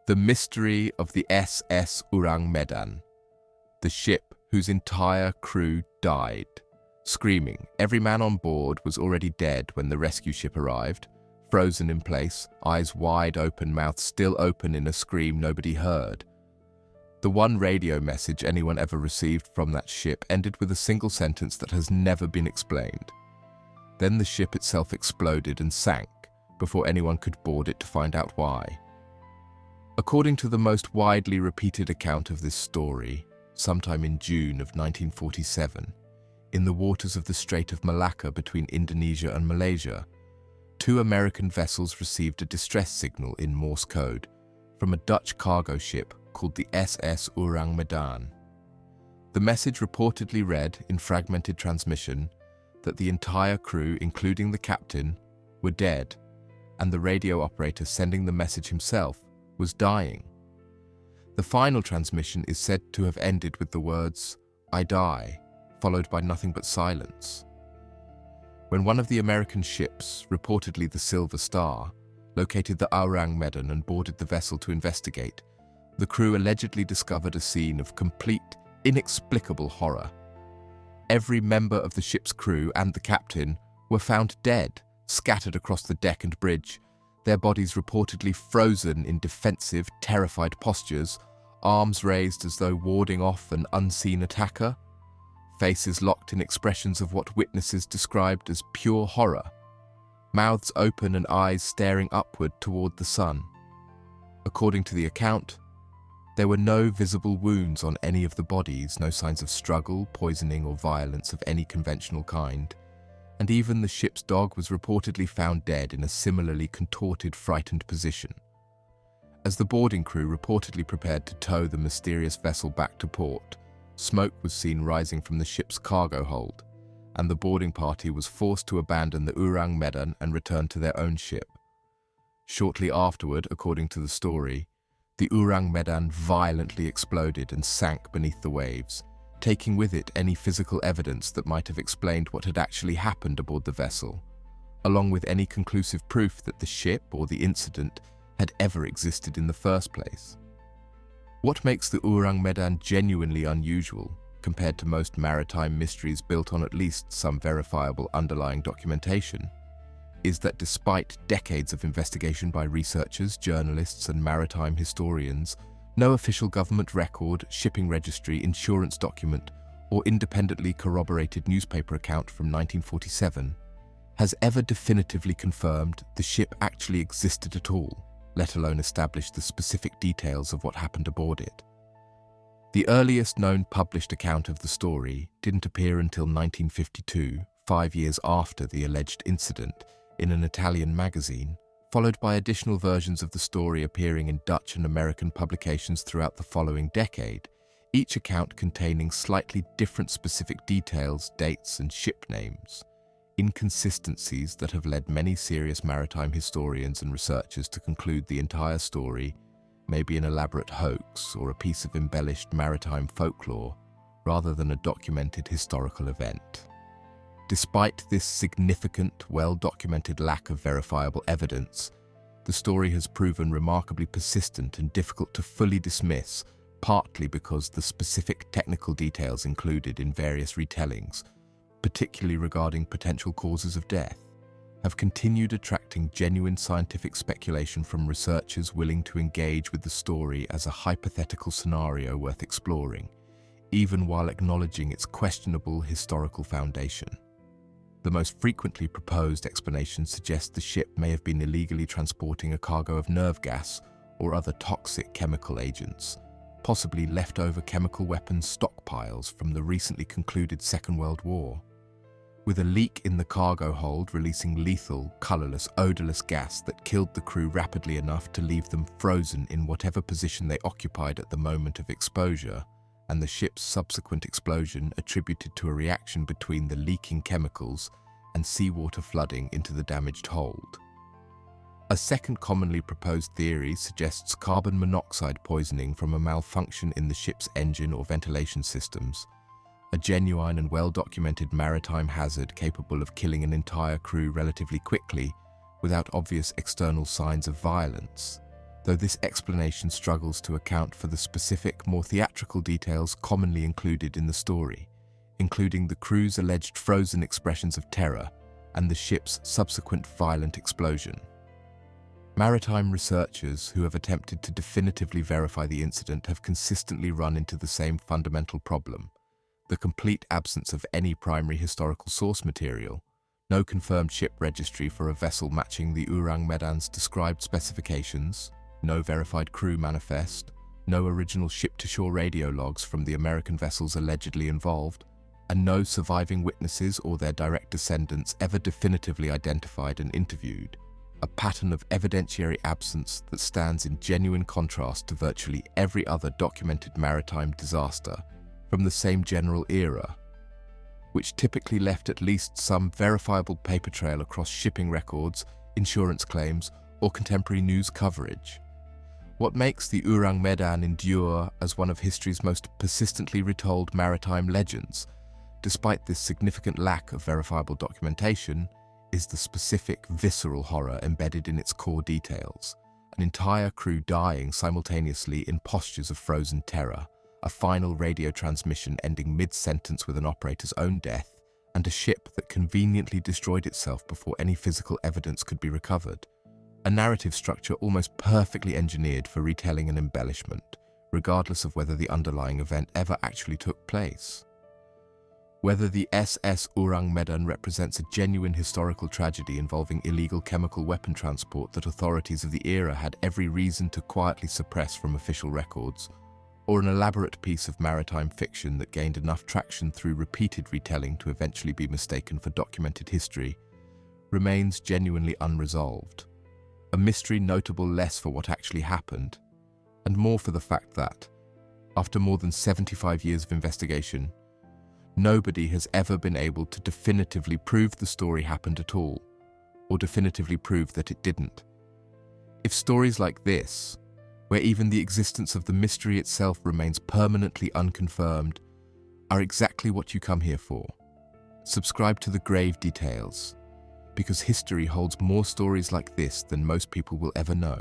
The mystery of the SS Ourang Medan, the ship whose entire crew died. Screaming, every man on board was already dead when the rescue ship arrived, frozen in place, eyes wide open, mouth still open in a scream nobody heard. The one radio message anyone ever received from that ship ended with a single sentence that has never been explained. Then the ship itself exploded and sank before anyone could board it to find out why. According to the most widely repeated account of this story, sometime in June of 1947, in the waters of the Strait of Malacca between Indonesia and Malaysia, two American vessels received a distress signal in Morse code from a Dutch cargo ship called the SS Ourang Medan. The message reportedly read, in fragmented transmission, that the entire crew, including the captain, were dead, and the radio operator sending the message himself was dying. The final transmission is said to have ended with the words, "I die," followed by nothing but silence. When one of the American ships, reportedly the Silver Star, located the Ourang Medan and boarded the vessel to investigate, the crew allegedly discovered a scene of complete, inexplicable horror. Every member of the ship's crew and the captain were found dead, scattered across the deck and bridge, their bodies reportedly frozen in defensive, terrified postures, arms raised as though warding off an unseen attacker, faces locked in expressions of what witnesses described as pure horror, mouths open and eyes staring upward toward the sun. According to the account, there were no visible wounds on any of the bodies, no signs of struggle, poisoning, or violence of any conventional kind, and even the ship's dog was reportedly found dead in a similarly contorted, frightened position. As the boarding crew reportedly prepared to tow the mysterious vessel back to port, smoke was seen rising from the ship's cargo hold, and the boarding party was forced to abandon the Ourang Medan and return to their own ship. Shortly afterward, according to the story, the Ourang Medan violently exploded and sank beneath the waves, taking with it any physical evidence that might have explained what had actually happened aboard the vessel, along with any conclusive proof that the ship or the incident had ever existed in the first place. What makes the Ourang Medan genuinely unusual, compared to most maritime mysteries built on at least some verifiable underlying documentation, is that despite decades of investigation by researchers, journalists, and maritime historians, no official government record, shipping registry, insurance document, or independently corroborated newspaper account from 1947 has ever definitively confirmed the ship actually existed at all, let alone establish the specific details of what happened aboard it. The earliest known published account of the story didn't appear until 1952, 5 years after the alleged incident, in an Italian magazine, followed by additional versions of the story appearing in Dutch and American publications throughout the following decade, each account containing slightly different specific details, dates, and ship names. Inconsistencies that have led many serious maritime historians and researchers to conclude the entire story may be an elaborate hoax or a piece of embellished maritime folklore rather than a documented historical event. Despite this significant, well-documented lack of verifiable evidence, the story has proven remarkably persistent and difficult to fully dismiss, partly because the specific technical details included in various retellings, particularly regarding potential causes of death, have continued attracting genuine scientific speculation from researchers willing to engage with the story as a hypothetical scenario worth exploring, even while acknowledging its questionable historical foundation. The most frequently proposed explanation suggests the ship may have been illegally transporting a cargo of nerve gas or other toxic chemical agents, possibly leftover chemical weapons stockpiles from the recently concluded Second World War. With a leak in the cargo hold releasing lethal, colorless, odorless gas that killed the crew rapidly enough to leave them frozen in whatever position they occupied at the moment of exposure, and the ship's subsequent explosion attributed to a reaction between the leaking chemicals and seawater flooding into the damaged hold. A second commonly proposed theory suggests carbon monoxide poisoning from a malfunction in the ship's engine or ventilation systems, a genuine and well-documented maritime hazard capable of killing an entire crew relatively quickly without obvious external signs of violence. though this explanation struggles to account for the specific, more theatrical details commonly included in the story, including the crew's alleged frozen expressions of terror and the ship's subsequent violent explosion. Maritime researchers who have attempted to definitively verify the incident have consistently run into the same fundamental problem: the complete absence of any primary historical source material, no confirmed ship registry for a vessel matching the Ourang Medan's described specifications, no verified crew manifest, no original ship-to-shore radio logs from the American vessels allegedly involved, and no surviving witnesses or their direct descendants ever definitively identified and interviewed. A pattern of evidentiary absence that stands in genuine contrast to virtually every other documented maritime disaster from the same general era, which typically left at least some verifiable paper trail across shipping records, insurance claims, or contemporary news coverage. What makes the Ourang Medan endure as one of history's most persistently retold maritime legends, despite this significant lack of verifiable documentation, is the specific, visceral horror embedded in its core details. An entire crew dying simultaneously in postures of frozen terror, a final radio transmission ending mid-sentence with an operator's own death, and a ship that conveniently destroyed itself before any physical evidence could be recovered. A narrative structure almost perfectly engineered for retelling and embellishment, regardless of whether the underlying event ever actually took place. Whether the SS Ourang Medan represents a genuine historical tragedy involving illegal chemical weapon transport that authorities of the era had every reason to quietly suppress from official records, or an elaborate piece of maritime fiction that gained enough traction through repeated retelling to eventually be mistaken for documented history, remains genuinely unresolved. A mystery notable less for what actually happened, and more for the fact that, after more than 75 years of investigation, nobody has ever been able to definitively prove the story happened at all, or definitively prove that it didn't. If stories like this, where even the existence of the mystery itself remains permanently unconfirmed, are exactly what you come here for, subscribe to the grave details, because history holds more stories like this than most people will ever know.